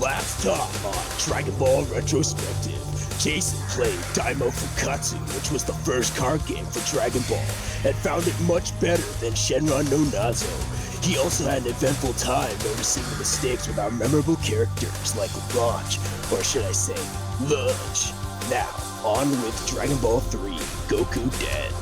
Last time on Dragon Ball Retrospective, Jason played Daimaou Fukkatsu, which was the first card game for Dragon Ball, and found it much better than Shenron no Nazo. He also had an eventful time noticing the mistakes with our memorable characters like Launch, or should I say, Lunch. Now, on with Dragon Ball 3, Gokuden.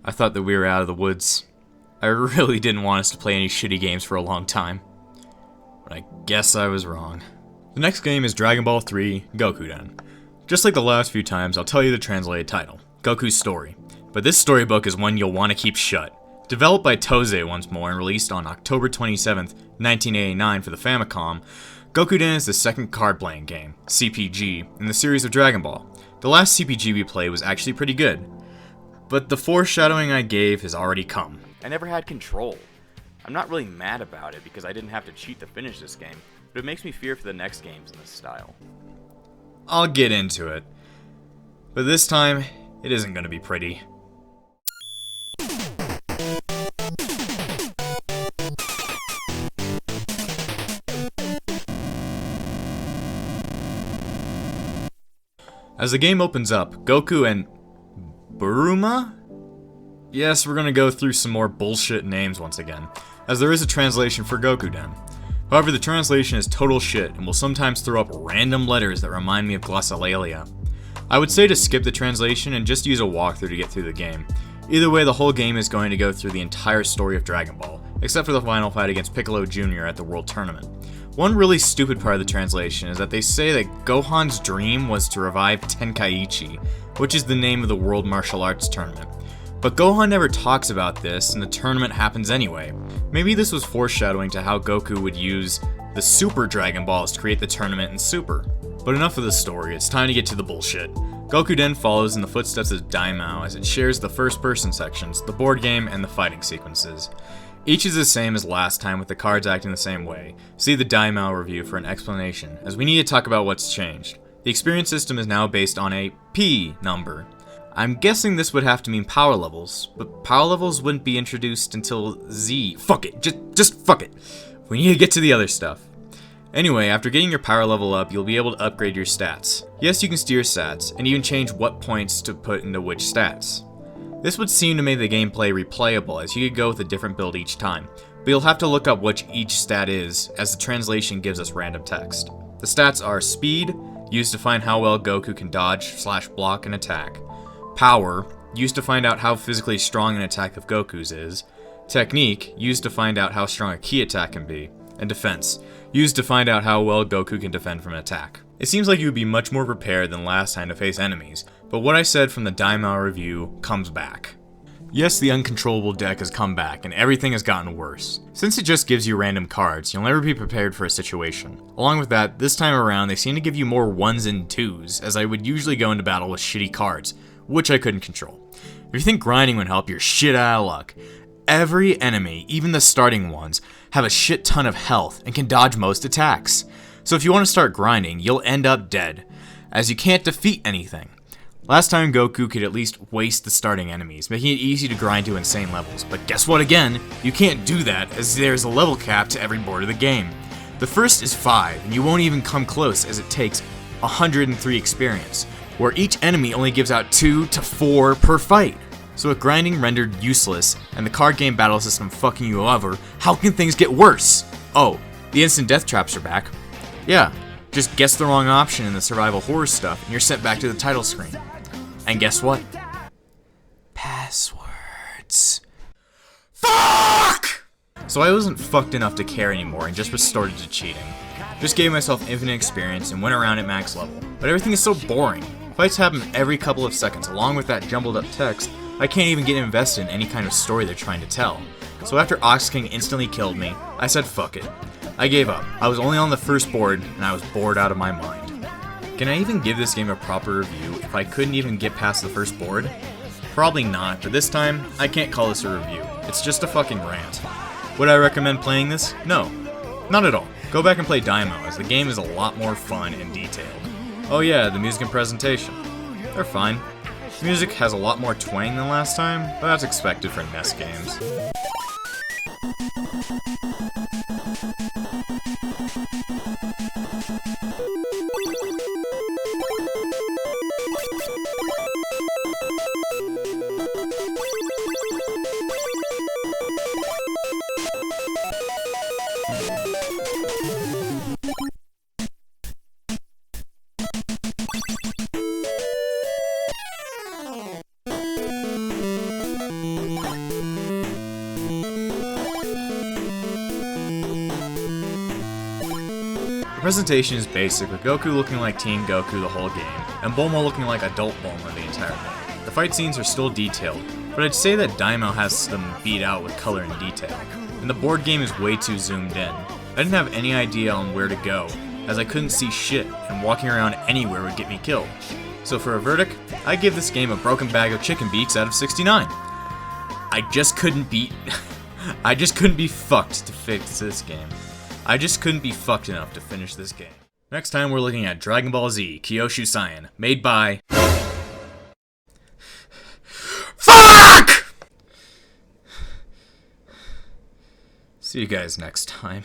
I thought that we were out of the woods. I really didn't want us to play any shitty games for a long time. But I guess I was wrong. The next game is Dragon Ball 3 Gokuden. Just like the last few times, I'll tell you the translated title, Goku's Story. But this storybook is one you'll want to keep shut. Developed by Toze once more and released on October 27th, 1989 for the Famicom, Gokuden is the second card-playing game, CPG, in the series of Dragon Ball. The last CPG we played was actually pretty good. But the foreshadowing I gave has already come. I never had control. I'm not really mad about it because I didn't have to cheat to finish this game, but it makes me fear for the next games in this style. I'll get into it. But this time, it isn't going to be pretty. As the game opens up, Goku and Buruma? Yes, we're gonna go through some more bullshit names once again, as there is a translation for Gokuden. However, the translation is total shit and will sometimes throw up random letters that remind me of glossolalia. I would say to skip the translation and just use a walkthrough to get through the game. Either way, the whole game is going to go through the entire story of Dragon Ball, except for the final fight against Piccolo Jr. at the World Tournament. One really stupid part of the translation is that they say that Gohan's dream was to revive Tenkaichi, which is the name of the World Martial Arts Tournament. But Gohan never talks about this, and the tournament happens anyway. Maybe this was foreshadowing to how Goku would use the Super Dragon Balls to create the tournament in Super. But enough of the story, it's time to get to the bullshit. Gokuden follows in the footsteps of Daimaou as it shares the first-person sections, the board game, and the fighting sequences. Each is the same as last time with the cards acting the same way. See the Daimaou review for an explanation, as we need to talk about what's changed. The experience system is now based on a P number. I'm guessing this would have to mean power levels, but power levels wouldn't be introduced until Z. Fuck it, just fuck it. We need to get to the other stuff. Anyway, after getting your power level up, you'll be able to upgrade your stats. Yes, you can steer stats, and even change what points to put into which stats. This would seem to make the gameplay replayable, as you could go with a different build each time, but you'll have to look up which each stat is, as the translation gives us random text. The stats are Speed, used to find how well Goku can dodge/block an attack. Power, used to find out how physically strong an attack of Goku's is. Technique, used to find out how strong a key attack can be. And Defense, used to find out how well Goku can defend from an attack. It seems like you would be much more prepared than last time to face enemies, but what I said from the Daimaou review comes back. Yes, the uncontrollable deck has come back, and everything has gotten worse. Since it just gives you random cards, you'll never be prepared for a situation. Along with that, this time around they seem to give you more 1s and 2s, as I would usually go into battle with shitty cards, which I couldn't control. If you think grinding would help, you're shit out of luck. Every enemy, even the starting ones, have a shit ton of health and can dodge most attacks. So if you want to start grinding, you'll end up dead, as you can't defeat anything. Last time Goku could at least waste the starting enemies, making it easy to grind to insane levels, but guess what again? You can't do that, as there's a level cap to every board of the game. The first is 5, and you won't even come close as it takes 103 experience, where each enemy only gives out 2 to 4 per fight. So with grinding rendered useless, and the card game battle system fucking you over, how can things get worse? Oh, the instant death traps are back. Yeah, just guess the wrong option in the survival horror stuff, and you're sent back to the title screen. And guess what? Passwords. Fuck! So I wasn't fucked enough to care anymore and just resorted to cheating. Just gave myself infinite experience and went around at max level. But everything is so boring. Fights happen every couple of seconds, along with that jumbled up text, I can't even get invested in any kind of story they're trying to tell. So after Ox King instantly killed me, I said fuck it. I gave up. I was only on the first board, and I was bored out of my mind. Can I even give this game a proper review if I couldn't even get past the first board? Probably not, but this time, I can't call this a review. It's just a fucking rant. Would I recommend playing this? No. Not at all. Go back and play Daimaou, as the game is a lot more fun and detailed. Oh yeah, the music and presentation. They're fine. The music has a lot more twang than last time, but that's expected for NES games. The presentation is basic, with Goku looking like Teen Goku the whole game, and Bulma looking like adult Bulma the entire game. The fight scenes are still detailed, but I'd say that Daimaou has them beat out with color and detail, and the board game is way too zoomed in. I didn't have any idea on where to go, as I couldn't see shit, and walking around anywhere would get me killed. So for a verdict, I give this game a broken bag of chicken beaks out of 69. I just couldn't be fucked to fix this game. I just couldn't be fucked enough to finish this game. Next time we're looking at Dragon Ball Z Kyoushu Saiyan, made by... Fuck! See you guys next time.